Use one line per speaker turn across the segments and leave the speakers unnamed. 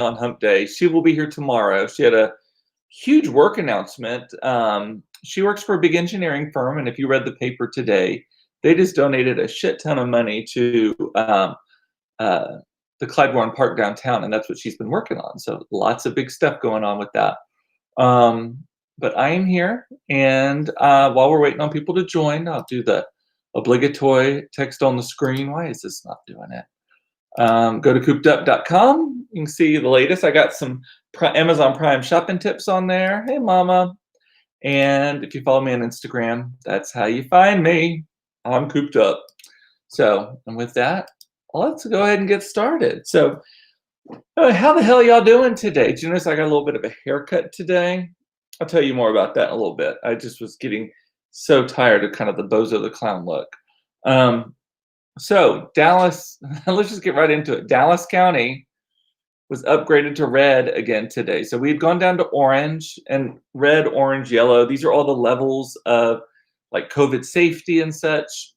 on Hump Day. She will be here tomorrow. She had a huge work announcement. She works for a big engineering firm, and if you read the paper today, they just donated a shit ton of money to uh, the Clyde Warren Park downtown, and that's what she's been working on. So lots of big stuff going on with that. But I am here, and while we're waiting on people to join, I'll do the obligatory text on the screen. Why is this not doing it? Go to coopedup.com. You can see the latest. I got some Amazon Prime shopping tips on there. Hey, mama. And if you follow me on Instagram, that's how you find me. I'm cooped up. So, and with that, let's go ahead and get started. So, how the hell y'all doing today? Do you notice I got a little bit of a haircut today? I'll tell you more about that in a little bit. I just was getting so tired of kind of the Bozo the Clown look. So Dallas, let's just get right into it. Dallas County was upgraded to red again today. So we had gone down to orange and red, orange, yellow. These are all the levels of like COVID safety and such.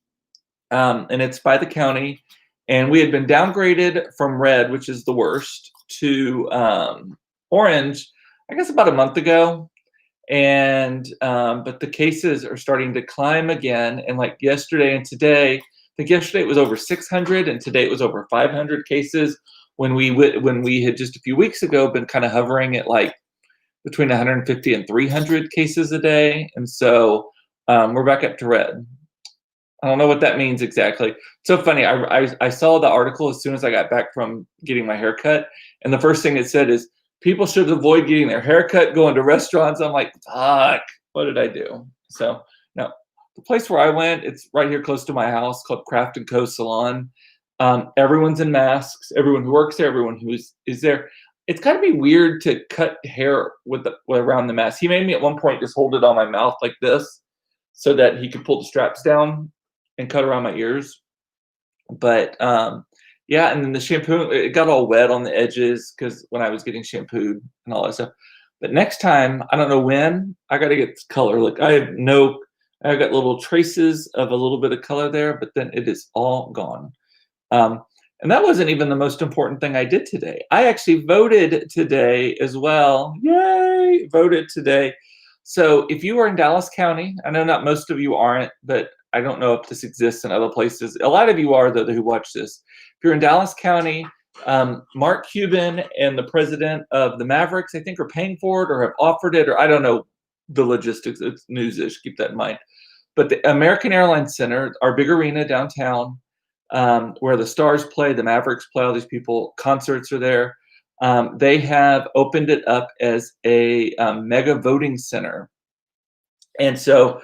And it's by the county. And we had been downgraded from red, which is the worst, to orange, I guess about a month ago. And but the cases are starting to climb again. And like yesterday and today, I think yesterday it was over 600, and today it was over 500 cases. When we had just a few weeks ago been kind of hovering at like between 150 and 300 cases a day, and so we're back up to red. I don't know what that means exactly. It's so funny. I saw the article as soon as I got back from getting my haircut, and the first thing it said is people should avoid getting their haircut, going to restaurants. I'm like, fuck, what did I do? So no. The place where I went, it's right here close to my house, called Craft & Co Salon. Everyone's in masks. Everyone who works there, everyone who is there. It's got to be weird to cut hair around the mask. He made me at one point just hold it on my mouth like this so that he could pull the straps down and cut around my ears. But yeah, and then the shampoo, it got all wet on the edges because when I was getting shampooed and all that stuff. But next time, I don't know when, I got to get color. Look, I've got little traces of a little bit of color there, but then it is all gone. And that wasn't even the most important thing I did today. I actually voted today as well. Yay! Voted today. So if you are in Dallas County, I know not most of you aren't, but I don't know if this exists in other places. A lot of you are, though, who watch this. If you're in Dallas County, Mark Cuban and the president of the Mavericks, I think, are paying for it or have offered it, or I don't know the logistics. It's news-ish. Keep that in mind. But the American Airlines Center, our big arena downtown, where the Stars play, the Mavericks play, all these people, concerts are there. They have opened it up as a mega voting center. And so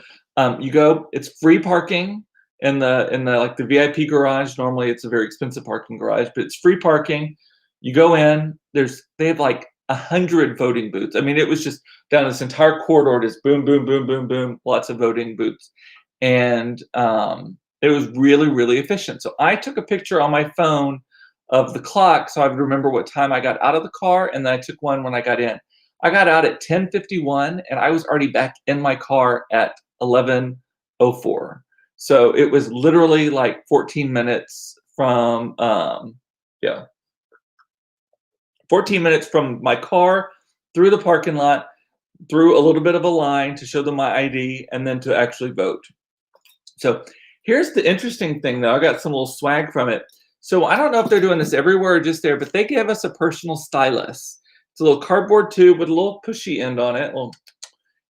you go, it's free parking in the VIP garage. Normally it's a very expensive parking garage, but it's free parking. You go in, they have like 100 voting booths. I mean, it was just down this entire corridor, just boom, boom, boom, boom, boom, lots of voting booths. And it was really, really efficient. So I took a picture on my phone of the clock so I would remember what time I got out of the car, and then I took one when I got in. I got out at 10:51, and I was already back in my car at 11:04. So it was literally like 14 minutes from 14 minutes from my car through the parking lot, through a little bit of a line to show them my ID, and then to actually vote. So here's the interesting thing, though. I got some little swag from it. So I don't know if they're doing this everywhere or just there, but they gave us a personal stylus. It's a little cardboard tube with a little pushy end on it.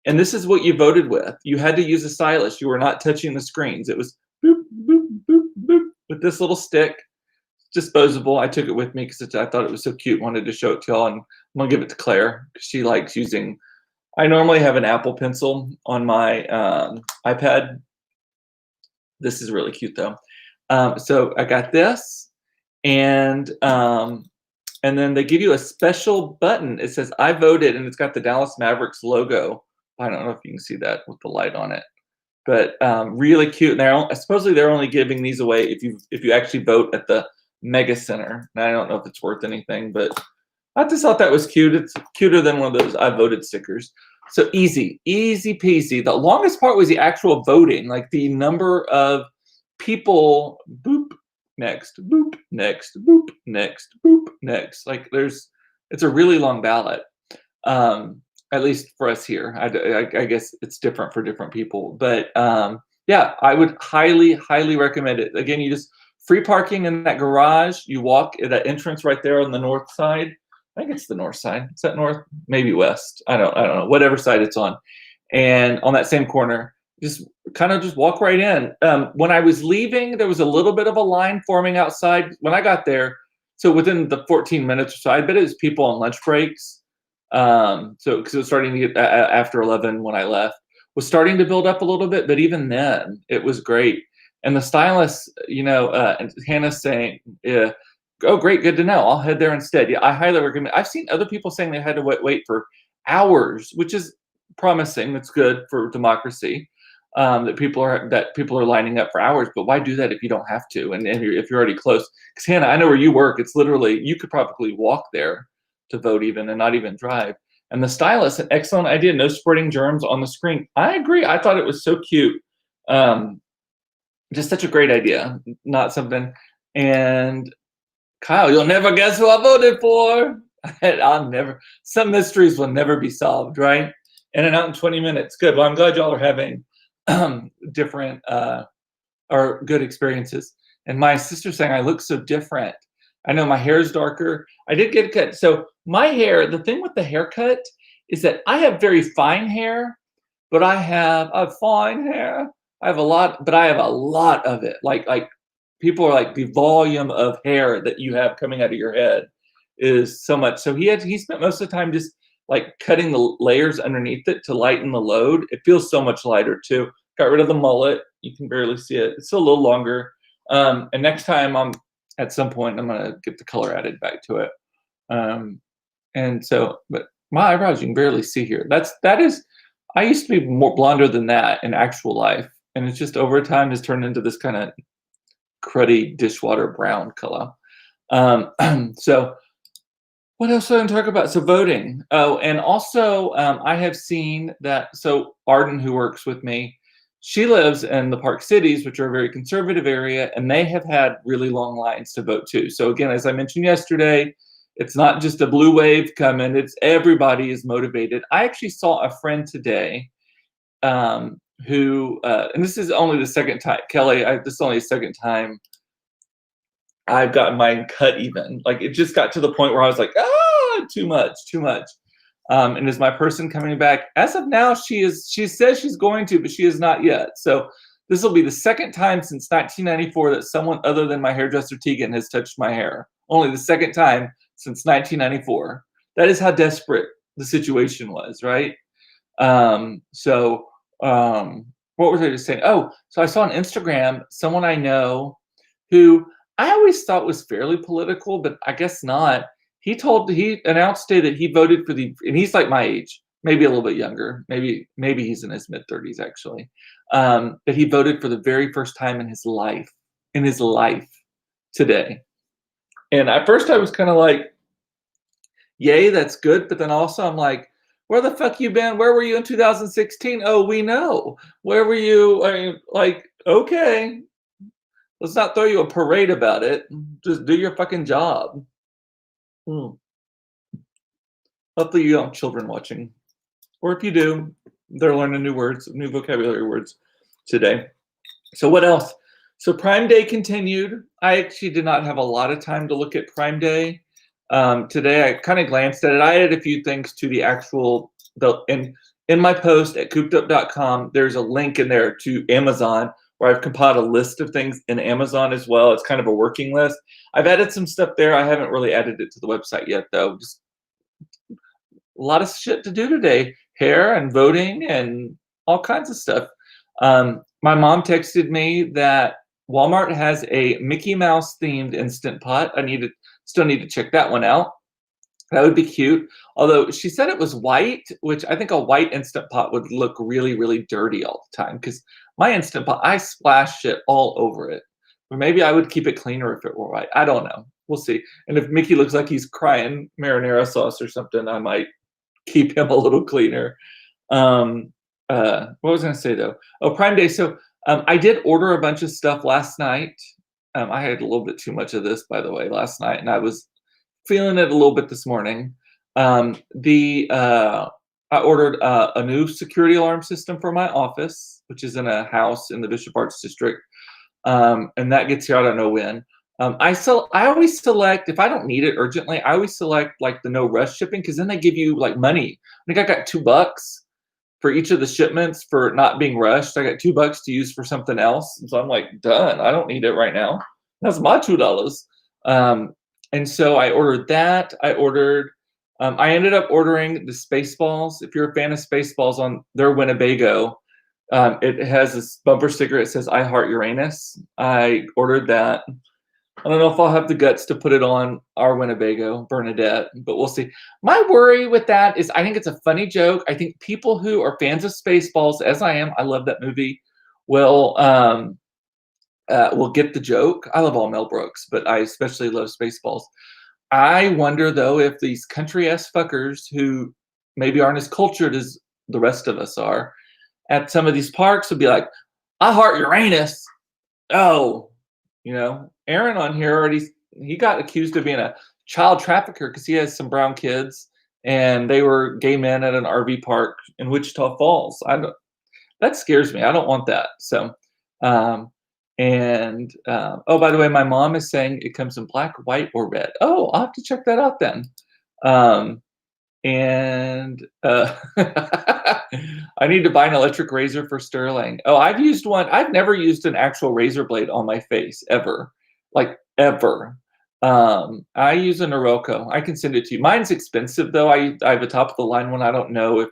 And this is what you voted with. You had to use a stylus. You were not touching the screens. It was boop, boop, boop, boop, with this little stick. Disposable. I took it with me because I thought it was so cute. Wanted to show it to y'all, and I'm gonna give it to Claire because she likes using. I normally have an Apple Pencil on my iPad. This is really cute though. So I got this, and then they give you a special button. It says "I voted," and it's got the Dallas Mavericks logo. I don't know if you can see that with the light on it, but really cute. And supposedly they're only giving these away if you actually vote at the Mega Center. And I don't know if it's worth anything, but I just thought that was cute. It's cuter than one of those I voted stickers. So easy peasy. The longest part was the actual voting, like the number of people. Boop, next, boop, next, boop, next, boop, next. Like there's It's a really long ballot. At least for us here. I guess it's different for different people, but yeah, I would highly, highly recommend it. Again, you just free parking in that garage. You walk at that entrance right there on the north side. I think it's the north side. Is that north? Maybe west. I don't know. Whatever side it's on, and on that same corner, just kind of just walk right in. When I was leaving, there was a little bit of a line forming outside. When I got there, so within the 14 minutes or so, I bet it was people on lunch breaks. So because it was starting to get after 11 when I left, was starting to build up a little bit, but even then, it was great. And the stylist, and Hannah's saying, yeah, oh, great, good to know. I'll head there instead. Yeah, I highly recommend. I've seen other people saying they had to wait for hours, which is promising. That's good for democracy. That people are lining up for hours, but why do that if you don't have to? And if you're already close, because Hannah, I know where you work. It's literally you could probably walk there to vote even and not even drive. And the stylist, an excellent idea. No spreading germs on the screen. I agree. I thought it was so cute. Just such a great idea. Not something. And Kyle, you'll never guess who I voted for. I'll never. Some mysteries will never be solved, right? In and out in 20 minutes. Good. Well, I'm glad y'all are having different or good experiences. And my sister's saying I look so different. I know my hair is darker. I did get a cut. So my hair, the thing with the haircut is that I have very fine hair, but I have a fine hair. I have a lot, but I have a lot of it. Like people are like the volume of hair that you have coming out of your head is so much. So he spent most of the time just like cutting the layers underneath it to lighten the load. It feels so much lighter too. Got rid of the mullet. You can barely see it. It's still a little longer. And next time at some point I'm gonna get the color added back to it. And so, but my eyebrows you can barely see here. That is. I used to be more blonder than that in actual life, and it's just over time has turned into this kind of cruddy dishwater brown color. So what else do I talk about? So voting. Oh, and also I have seen that. So Arden, who works with me, she lives in the Park Cities, which are a very conservative area, and they have had really long lines to vote too. So again, as I mentioned yesterday, it's not just a blue wave coming, it's everybody is motivated. I actually saw a friend today who, and this is only the second time, Kelly, this is only the second time I've gotten mine cut even. Like it just got to the point where I was like, too much. And is my person coming back? As of now, she says she's going to, but she is not yet. So this will be the second time since 1994 that someone other than my hairdresser Tegan has touched my hair. Only the second time since 1994. That is how desperate the situation was, right? What was I just saying? Oh, so I saw on Instagram someone I know who I always thought was fairly political, but I guess not. He announced today that he voted for and he's like my age, maybe a little bit younger, maybe he's in his mid-30s actually. That he voted for the very first time in his life today. And at first I was kind of like, yay, that's good. But then also I'm like, where the fuck you been? Where were you in 2016? Oh, we know. Where were you? I mean, like, okay, let's not throw you a parade about it. Just do your fucking job. Hopefully you don't have children watching. Or if you do, they're learning new words, new vocabulary words today. So what else? So Prime Day continued. I actually did not have a lot of time to look at Prime Day. Today I kind of glanced at it. I added a few things to the actual, in my post at coopedup.com, there's a link in there to Amazon where I've compiled a list of things in Amazon as well. It's kind of a working list. I've added some stuff there. I haven't really added it to the website yet though. Just a lot of shit to do today. Hair and voting and all kinds of stuff. My mom texted me that Walmart has a Mickey Mouse themed Instant Pot. Still need to check that one out. That would be cute. Although she said it was white, which I think a white Instant Pot would look really, really dirty all the time. Because my Instant Pot, I splash shit all over it. But maybe I would keep it cleaner if it were white. I don't know. We'll see. And if Mickey looks like he's crying marinara sauce or something, I might keep him a little cleaner. What was I going to say though? Oh, Prime Day. So I did order a bunch of stuff last night. I had a little bit too much of this, by the way, last night, and I was feeling it a little bit this morning. I ordered a new security alarm system for my office, which is in a house in the Bishop Arts District, and that gets here I don't know when. I always select if I don't need it urgently. I always select like the no rush shipping because then they give you like money. I think I got $2 for each of the shipments for not being rushed. I got $2 to use for something else, so I'm like done. I don't need it right now. That's my $2. Um, and so I ordered that. I ended up ordering the Spaceballs. If you're a fan of Spaceballs on their Winnebago, it has this bumper sticker. It says "I Heart Uranus." I ordered that. I don't know if I'll have the guts to put it on our Winnebago, Bernadette, but we'll see. My worry with that is I think it's a funny joke. I think people who are fans of Spaceballs, as I am, I love that movie, will get the joke. I love all Mel Brooks, but I especially love Spaceballs. I wonder though if these country ass fuckers who maybe aren't as cultured as the rest of us are at some of these parks would be like, "I heart Uranus." Oh, Aaron on here already, he got accused of being a child trafficker because he has some brown kids and they were gay men at an RV park in Wichita Falls. That scares me. I don't want that. So, oh, by the way, my mom is saying it comes in black, white, or red. Oh, I'll have to check that out then. And I need to buy an electric razor for Sterling. Oh, I've used one. I've never used an actual razor blade on my face ever, like ever. I use a Norelco. I can send it to you. Mine's expensive though. I have a top of the line one. I don't know if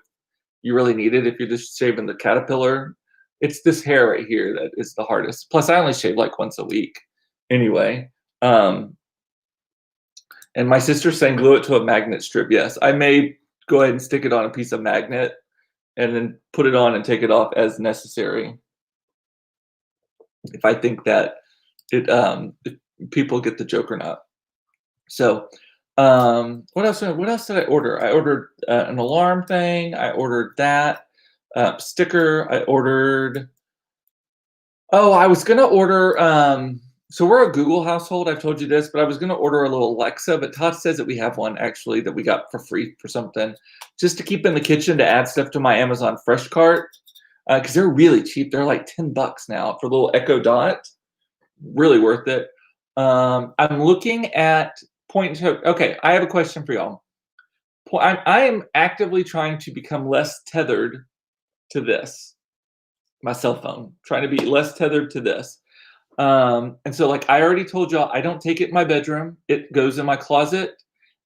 you really need it if you're just shaving the caterpillar. It's this hair right here that is the hardest. Plus, I only shave like once a week anyway. And my sister's saying glue it to a magnet strip. Yes, I may go ahead and stick it on a piece of magnet and then put it on and take it off as necessary. If I think that if people get the joke or not. So, what else did I order? I ordered an alarm thing. I ordered that sticker. I ordered. Oh, I was gonna order. So we're a Google household. I've told you this, but I was gonna order a little Alexa, but Todd says that we have one actually that we got for free for something, just to keep in the kitchen to add stuff to my Amazon Fresh Cart, because they're really cheap. They're like $10 now for a little Echo Dot. Really worth it. I'm looking at point. Okay, I have a question for y'all. I am actively trying to become less tethered to this, my cell phone, trying to be less tethered to this. And so like I already told y'all, I don't take it in my bedroom. It goes in my closet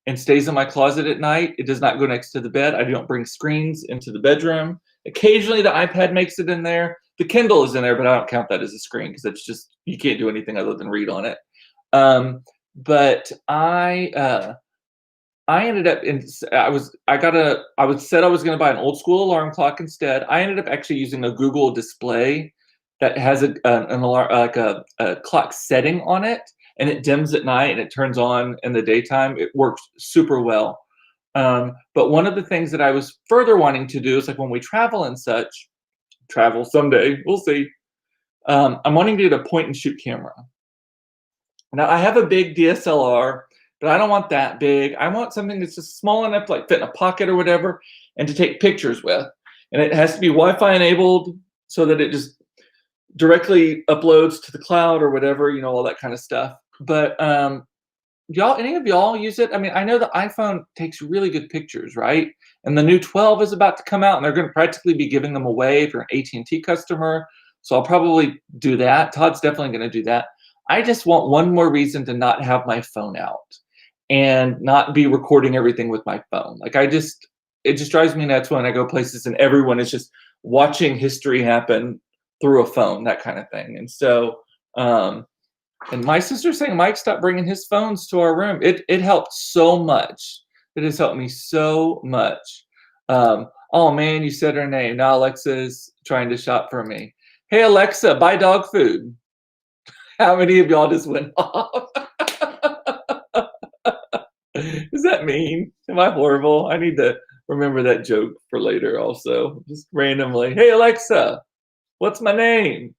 and stays in my closet at night. It does not go next to the bed. I don't bring screens into the bedroom. Occasionally the iPad makes it in there. The Kindle is in there, but I don't count that as a screen because it's just, you can't do anything other than read on it. But I ended up I said I was going to buy an old school alarm clock instead. I ended up actually using a Google display that has an alarm, like a clock setting on it, and it dims at night and it turns on in the daytime. It works super well. But one of the things that I was further wanting to do is like when we travel and such, travel someday, we'll see. I'm wanting to get a point and shoot camera. Now I have a big DSLR, but I don't want that big. I want something that's just small enough to like fit in a pocket or whatever and to take pictures with. And it has to be Wi-Fi enabled so that it just directly uploads to the cloud or whatever, all that kind of stuff. But any of y'all use it? I mean, I know the iPhone takes really good pictures, right? And the new 12 is about to come out and they're going to practically be giving them away if you're an AT&T customer. So I'll probably do that. Todd's definitely going to do that. I just want one more reason to not have my phone out and not be recording everything with my phone. Like it just drives me nuts when I go places and everyone is just watching history happen through a phone, that kind of thing. And so, and my sister's saying, Mike, stop bringing his phones to our room. It helped so much. It has helped me so much. Oh man, you said her name. Now Alexa's trying to shop for me. Hey Alexa, buy dog food. How many of y'all just went off? Does that mean? Am I horrible? I need to remember that joke for later also. Just randomly. Hey Alexa, what's my name?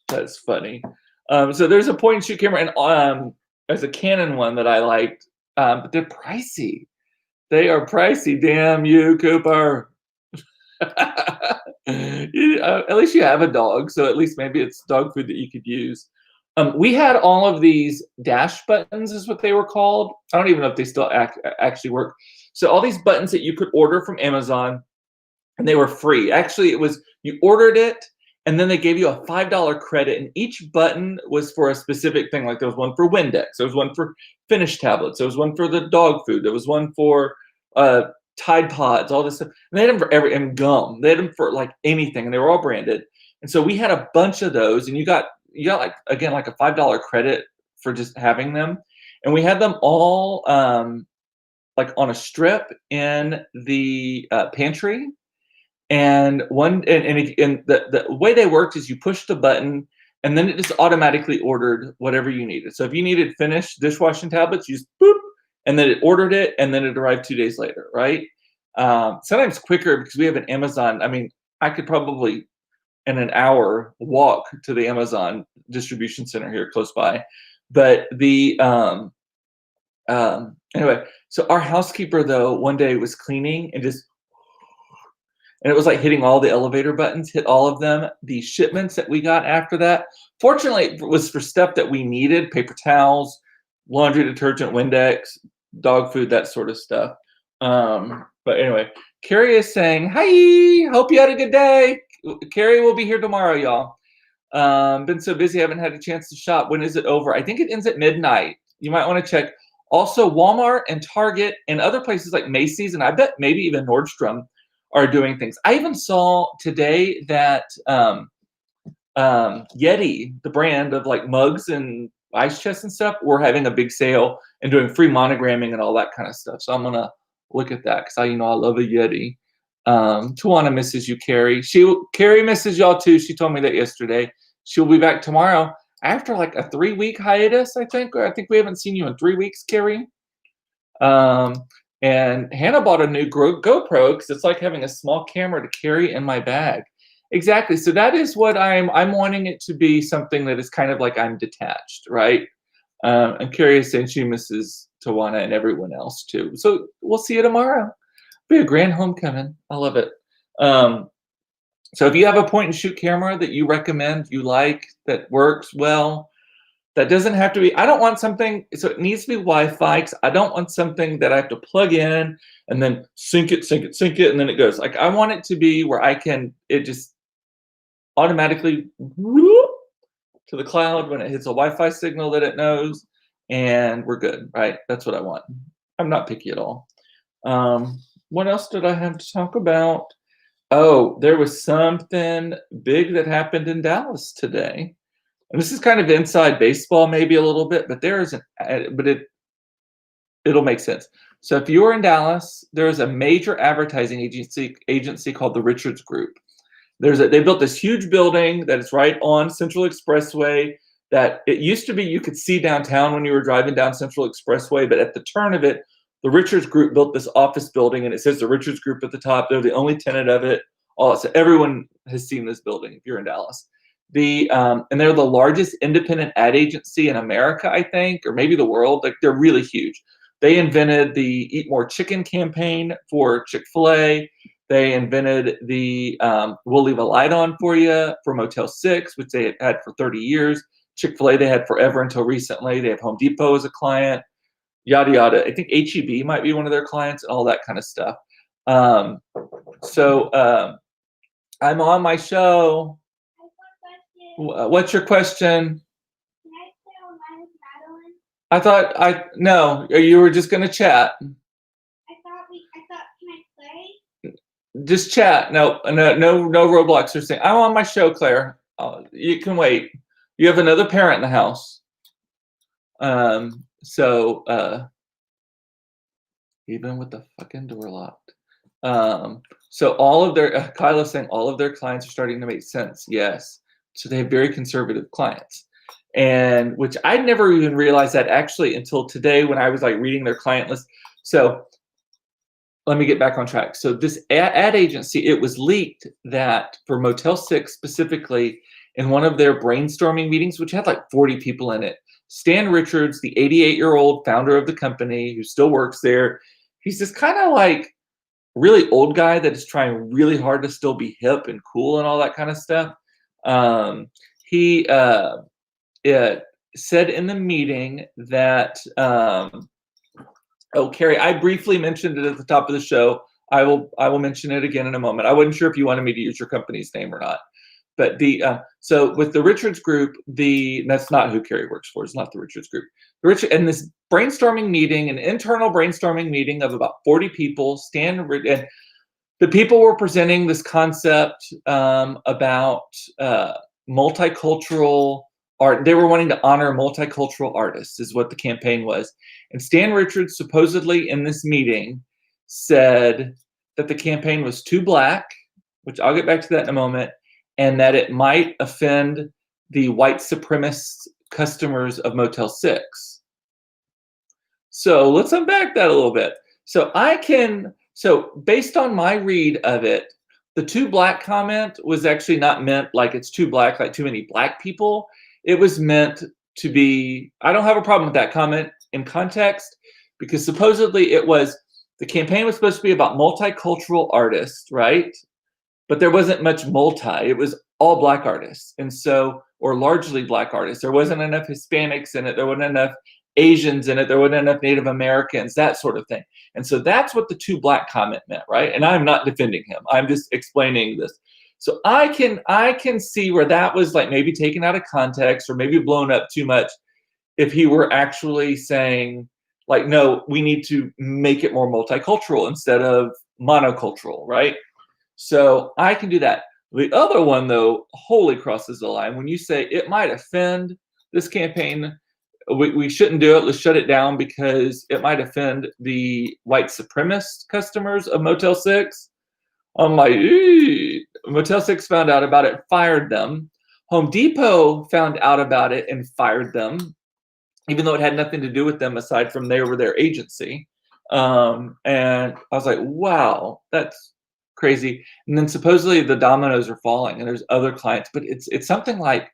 That's funny. So there's a point and shoot camera, and there's a Canon one that I liked, but they're pricey. They are pricey. Damn you, Cooper. At least you have a dog, so at least maybe it's dog food that you could use. We had all of these dash buttons, is what they were called. I don't even know if they still actually work. So all these buttons that you could order from Amazon, and they were free. Actually, it was you ordered it, and then they gave you a $5 credit, and each button was for a specific thing. Like there was one for Windex, there was one for Finish tablets, there was one for the dog food, there was one for Tide Pods, all this stuff. And they had them for and gum. They had them for like anything, and they were all branded. And so we had a bunch of those, and you got like again like a $5 credit for just having them. And we had them all like on a strip in the pantry. And the way they worked is you pushed a button, and then it just automatically ordered whatever you needed. So if you needed Finish dishwashing tablets, you just boop, and then it ordered it, and then it arrived 2 days later, right? Sometimes quicker because we have an Amazon. I mean, I could probably in an hour walk to the Amazon distribution center here close by. But the anyway, so our housekeeper though one day was cleaning and it was like hitting all the elevator buttons, hit all of them. The shipments that we got after that, fortunately, it was for stuff that we needed: paper towels, laundry detergent, Windex, dog food, that sort of stuff. But anyway, Carrie is saying, "Hi, hope you had a good day." Carrie will be here tomorrow, y'all. Been so busy, haven't had a chance to shop. When is it over? I think it ends at midnight. You might want to check. Also, Walmart and Target and other places like Macy's, and I bet maybe even Nordstrom are doing things. I even saw today that Yeti, the brand of like mugs and ice chests and stuff, were having a big sale and doing free monogramming and all that kind of stuff. So I'm gonna look at that because I love a Yeti. Tawana misses you, Carrie. Carrie misses y'all too. She told me that yesterday. She'll be back tomorrow after like a 3-week hiatus, I think. I think we haven't seen you in 3 weeks, Carrie. And Hannah bought a new GoPro because it's like having a small camera to carry in my bag. Exactly. So that is what I'm wanting it to be, something that is kind of like I'm detached, right? I'm curious, and she misses Tawana and everyone else too. So we'll see you tomorrow. Be a grand homecoming. I love it. So if you have a point and shoot camera that you recommend, you like, that works well, that doesn't have to be, I don't want something, so it needs to be Wi-Fi, because I don't want something that I have to plug in and then sync it, and then it goes. Like I want it to be where it just automatically whoop, to the cloud when it hits a Wi-Fi signal that it knows, and we're good, right? That's what I want. I'm not picky at all. What else did I have to talk about? Oh, there was something big that happened in Dallas today. And this is kind of inside baseball, maybe a little bit, but it'll make sense. So if you are in Dallas, there is a major advertising agency called the Richards Group. They built this huge building that is right on Central Expressway. That it used to be you could see downtown when you were driving down Central Expressway, but at the turn of it, the Richards Group built this office building, and it says the Richards Group at the top. They're the only tenant of it. So everyone has seen this building if you're in Dallas. And they're the largest independent ad agency in America, I think, or maybe the world. Like they're really huge. They invented the Eat More Chicken campaign for Chick-fil-A. They invented the We'll Leave a Light On for You for Motel 6, which they had for 30 years. Chick-fil-A they had forever until recently. They have Home Depot as a client. Yada yada. I think HEB might be one of their clients, and all that kind of stuff. I'm on my show. What's your question?
Can I stay online with Madeline?
No, you were just gonna chat.
I thought, can I play?
Just chat. No Roblox or saying. I'm on my show, Claire. You can wait. You have another parent in the house. Even with the fucking door locked. So all of their Kyla's saying all of their clients are starting to make sense. Yes. So they have very conservative clients, and which I never even realized that actually until today when I was like reading their client list. So let me get back on track. So this ad agency, it was leaked that for Motel 6 specifically, in one of their brainstorming meetings, which had like 40 people in it, Stan Richards, the 88-year-old founder of the company who still works there, he's this kind of like really old guy that is trying really hard to still be hip and cool and all that kind of stuff. He said in the meeting that, oh, Carrie, I briefly mentioned it at the top of the show. I will mention it again in a moment. I wasn't sure if you wanted me to use your company's name or not. But so with the Richards Group, that's not who Carrie works for. It's not the Richards Group. And this brainstorming meeting, an internal brainstorming meeting of about 40 people, and the people were presenting this concept about multicultural art. They were wanting to honor multicultural artists, is what the campaign was. And Stan Richards supposedly in this meeting said that the campaign was too black, which I'll get back to that in a moment, and that it might offend the white supremacist customers of Motel 6. So let's unpack that a little bit. So based on my read of it, the too black comment was actually not meant like it's too black, like too many black people. It was meant to be, I don't have a problem with that comment in context, because supposedly the campaign was supposed to be about multicultural artists, right? But there wasn't much multi. It was all black artists, or largely black artists. There wasn't enough Hispanics in it. There wasn't enough Asians in it. There wasn't enough Native Americans, that sort of thing. And so that's what the too black comment meant, right? And I'm not defending him. I'm just explaining this. So I can see where that was like maybe taken out of context or maybe blown up too much if he were actually saying like, no, we need to make it more multicultural instead of monocultural, right? So I can do that. The other one, though, wholly crosses the line. When you say it might offend this campaign, we shouldn't do it. Let's shut it down because it might offend the white supremacist customers of Motel 6. I'm like, eee. Motel 6 found out about it, fired them. Home Depot found out about it and fired them, even though it had nothing to do with them aside from they were their agency. And I was like, wow, that's crazy. And then supposedly the dominoes are falling and there's other clients, but it's something like,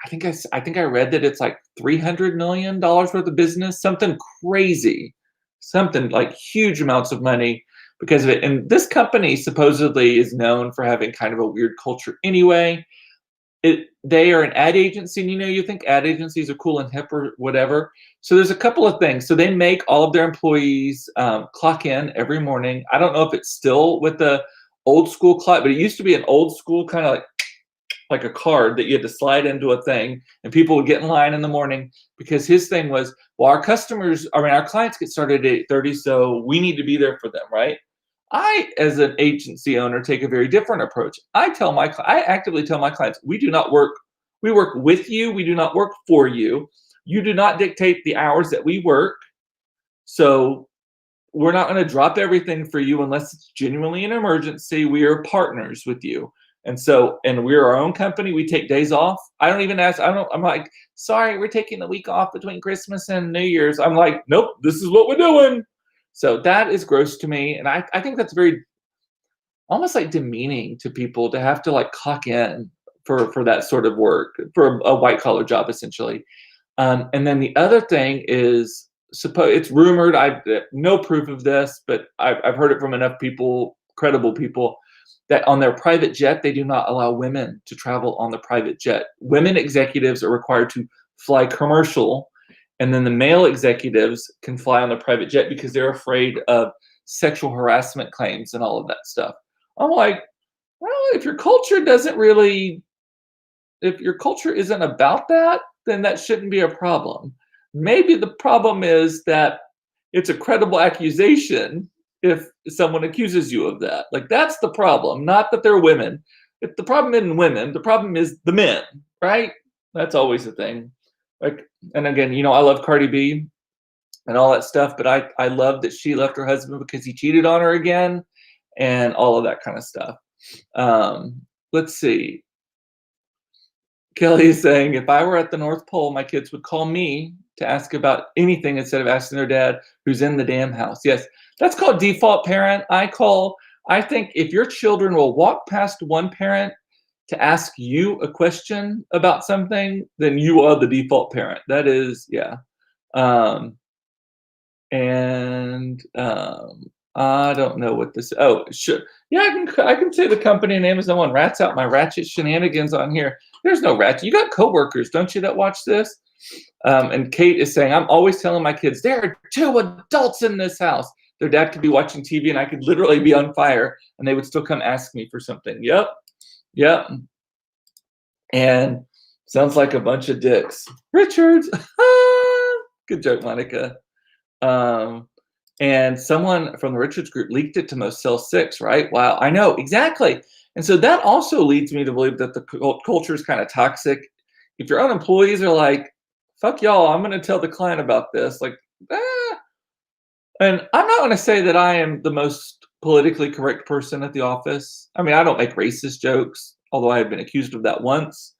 I think I read that it's like $300 million worth of business, something crazy, something like huge amounts of money because of it. And this company supposedly is known for having kind of a weird culture anyway. They are an ad agency, and you think ad agencies are cool and hip or whatever. So there's a couple of things. So they make all of their employees clock in every morning. I don't know if it's still with the old school clock, but it used to be an old school kind of like a card that you had to slide into a thing, and people would get in line in the morning because his thing was, well, our clients get started at 8:30, so we need to be there for them, right? I, as an agency owner, take a very different approach. I actively tell my clients, we work with you, we do not work for you. You do not dictate the hours that we work. So we're not going to drop everything for you unless it's genuinely an emergency. We are partners with you. And we're our own company. We take days off. I don't even ask. I'm like, sorry, we're taking the week off between Christmas and New Year's. I'm like, nope, this is what we're doing. So that is gross to me. And I think that's very almost like demeaning to people to have to like clock in for that sort of work, for a white collar job, essentially. And then the other thing is, it's rumored, I no proof of this, but I've heard it from enough people, credible people, that on their private jet, they do not allow women to travel on the private jet. Women executives are required to fly commercial, and then the male executives can fly on the private jet because they're afraid of sexual harassment claims and all of that stuff. I'm like, well, if your culture isn't about that, then that shouldn't be a problem. Maybe the problem is that it's a credible accusation if someone accuses you of that. Like, that's the problem, not that they're women. If the problem isn't women, the problem is the men, right? That's always the thing. Like, and again, I love Cardi B and all that stuff, but I love that she left her husband because he cheated on her again and all of that kind of stuff. Let's see. Kelly is saying, if I were at the North Pole, my kids would call me to ask about anything instead of asking their dad who's in the damn house. Yes, that's called default parent. I think if your children will walk past one parent to ask you a question about something, then you are the default parent. That is, yeah. and I don't know what this. Oh, sure. Yeah, I can say the company name is someone rats out my ratchet shenanigans on here. There's no ratchet. You got coworkers, don't you, that watch this? And Kate is saying, I'm always telling my kids there are two adults in this house. Their dad could be watching TV, and I could literally be on fire, and they would still come ask me for something. Yep, yep. And sounds like a bunch of dicks. Richards. Good joke, Monica. Um, and someone from the Richards group leaked it to Moselle 6, right? Wow, I know, exactly. And so that also leads me to believe that the culture is kind of toxic. If your own employees are like, fuck y'all, I'm going to tell the client about this, like, ah. And I'm not going to say that I am the most politically correct person at the office. I mean, I don't make racist jokes, although I have been accused of that once.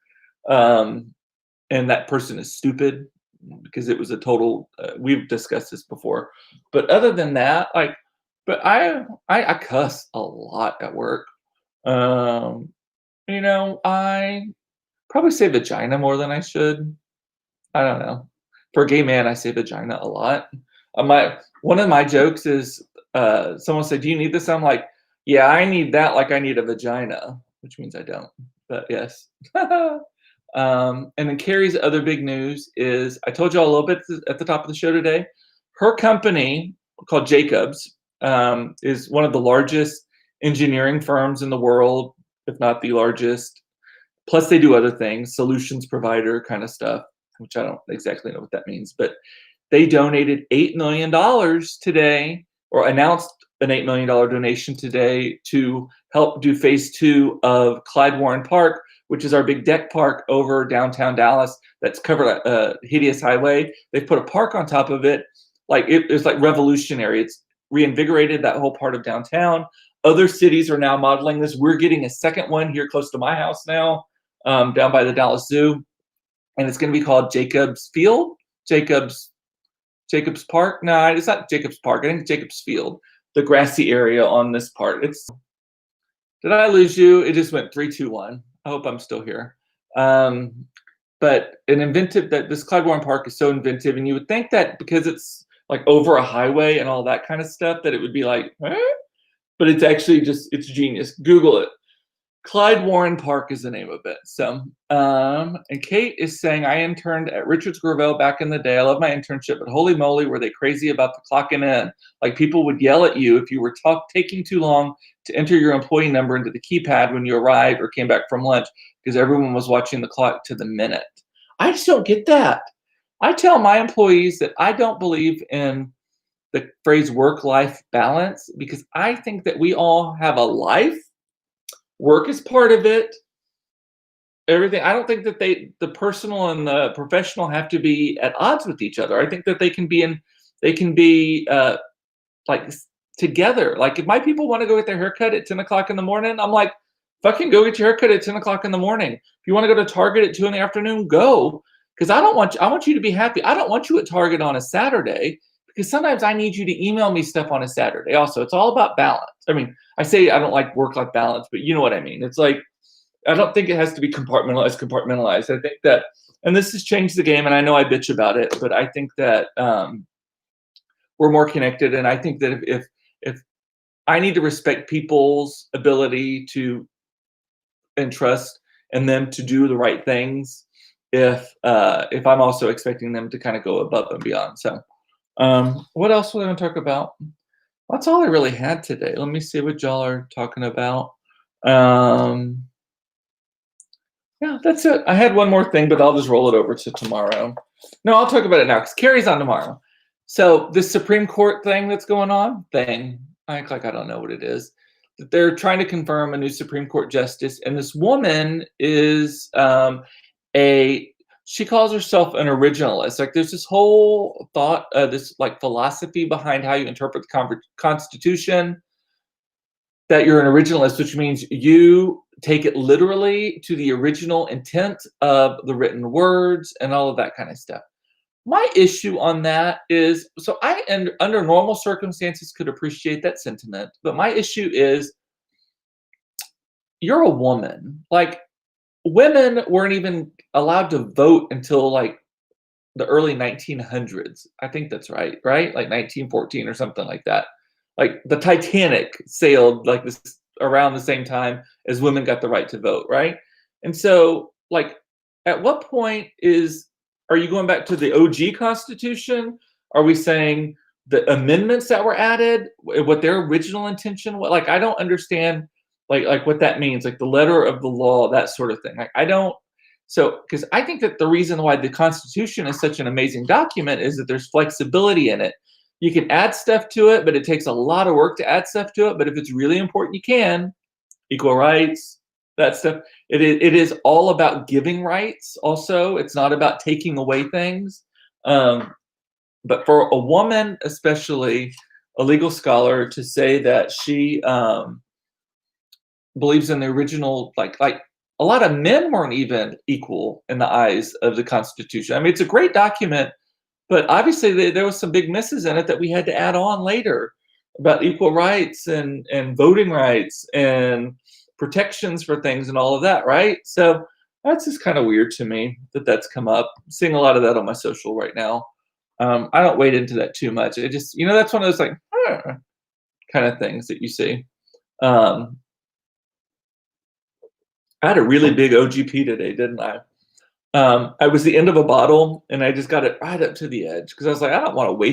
Um, and that person is stupid because it was a total we've discussed this before, but other than that, like, but I cuss a lot at work. um I probably say vagina more than I should. I don't know. For a gay man, I say vagina a lot. My One of my jokes is, someone said, do you need this? I'm like, yeah, I need that, like I need a vagina, which means I don't, but yes. And then Carrie's other big news is, I told you all a little bit at the top of the show today. Her company called Jacobs is one of the largest engineering firms in the world, if not the largest. Plus, they do other things, solutions provider kind of stuff, which I don't exactly know what that means. But they donated $8 million today, or announced an $8 million donation today to help do phase 2 of Clyde Warren Park, which is our big deck park over downtown Dallas that's covered a hideous highway. They've put a park on top of it. Like it's like revolutionary. It's reinvigorated that whole part of downtown. Other cities are now modeling this. We're getting a second one here close to my house now, down by the Dallas Zoo. And it's going to be called Jacobs Field. Jacobs Park? No, it's not Jacobs Park. I think it's Jacobs Field, the grassy area on this part. Did I lose you? It just went 3, 2, 1. I hope I'm still here. But this Clyde Warren Park is so inventive, and you would think that because it's like over a highway and all that kind of stuff, that it would be like, eh? But it's actually it's genius. Google it. Clyde Warren Park is the name of it. So, and Kate is saying, I interned at Richards Gravel back in the day. I love my internship, but holy moly, were they crazy about the clocking in? Like, people would yell at you if you were taking too long to enter your employee number into the keypad when you arrived or came back from lunch, because everyone was watching the clock to the minute. I just don't get that. I tell my employees that I don't believe in the phrase work-life balance, because I think that we all have a life. Work is part of it. Everything. I don't think that the personal and the professional have to be at odds with each other. I think that they can be like together. Like, if my people want to go get their haircut at 10 o'clock in the morning, I'm like, fucking go get your haircut at 10 o'clock in the morning. If you want to go to Target at 2 in the afternoon, go. Because I want you to be happy. I don't want you at Target on a Saturday, because sometimes I need you to email me stuff on a Saturday. Also, it's all about balance. I mean, I say I don't like work-life balance, but you know what I mean. It's like, I don't think it has to be compartmentalized. I think that, and this has changed the game, and I know I bitch about it, but I think that we're more connected, and I think that if I need to respect people's ability to and trust in them to do the right things, if I'm also expecting them to kind of go above and beyond. So, what else was I going to talk about? That's all I really had today. Let me see what y'all are talking about. Yeah, that's it. I had one more thing, but I'll just roll it over to tomorrow. No, I'll talk about it now because Carrie's on tomorrow. So this Supreme Court thing that's going on, I act like I don't know what it is. They're trying to confirm a new Supreme Court justice, and this woman is she calls herself an originalist. Like, there's this whole thought, this like philosophy behind how you interpret the Constitution, that you're an originalist, which means you take it literally to the original intent of the written words and all of that kind of stuff. My issue on that is, so under normal circumstances, could appreciate that sentiment, but my issue is, you're a woman. Like, women weren't even allowed to vote until like the early 1900s. I think that's right, right? Like 1914 or something like that. Like the Titanic sailed like this around the same time as women got the right to vote, right? And so, like, at what point are you going back to the OG Constitution? Are we saying the amendments that were added, what their original intention was? Like, I don't understand, like what that means, like the letter of the law, that sort of thing. Like, I don't. So, because I think that the reason why the Constitution is such an amazing document is that there's flexibility in it. You can add stuff to it, but it takes a lot of work to add stuff to it. But if it's really important, you can. Equal rights, that stuff. It is all about giving rights. Also, it's not about taking away things. But for a woman, especially a legal scholar, to say that she believes in the original, like a lot of men weren't even equal in the eyes of the Constitution. I mean, it's a great document, but obviously there was some big misses in it that we had to add on later about equal rights and voting rights and protections for things and all of that, right? So that's just kind of weird to me that that's come up. I'm seeing a lot of that on my social right now. I don't wade into that too much. It just, that's one of those like kind of things that you see. Um, I had a really big OGP today, didn't I? I was the end of a bottle, and I just got it right up to the edge because I was like, I don't want to waste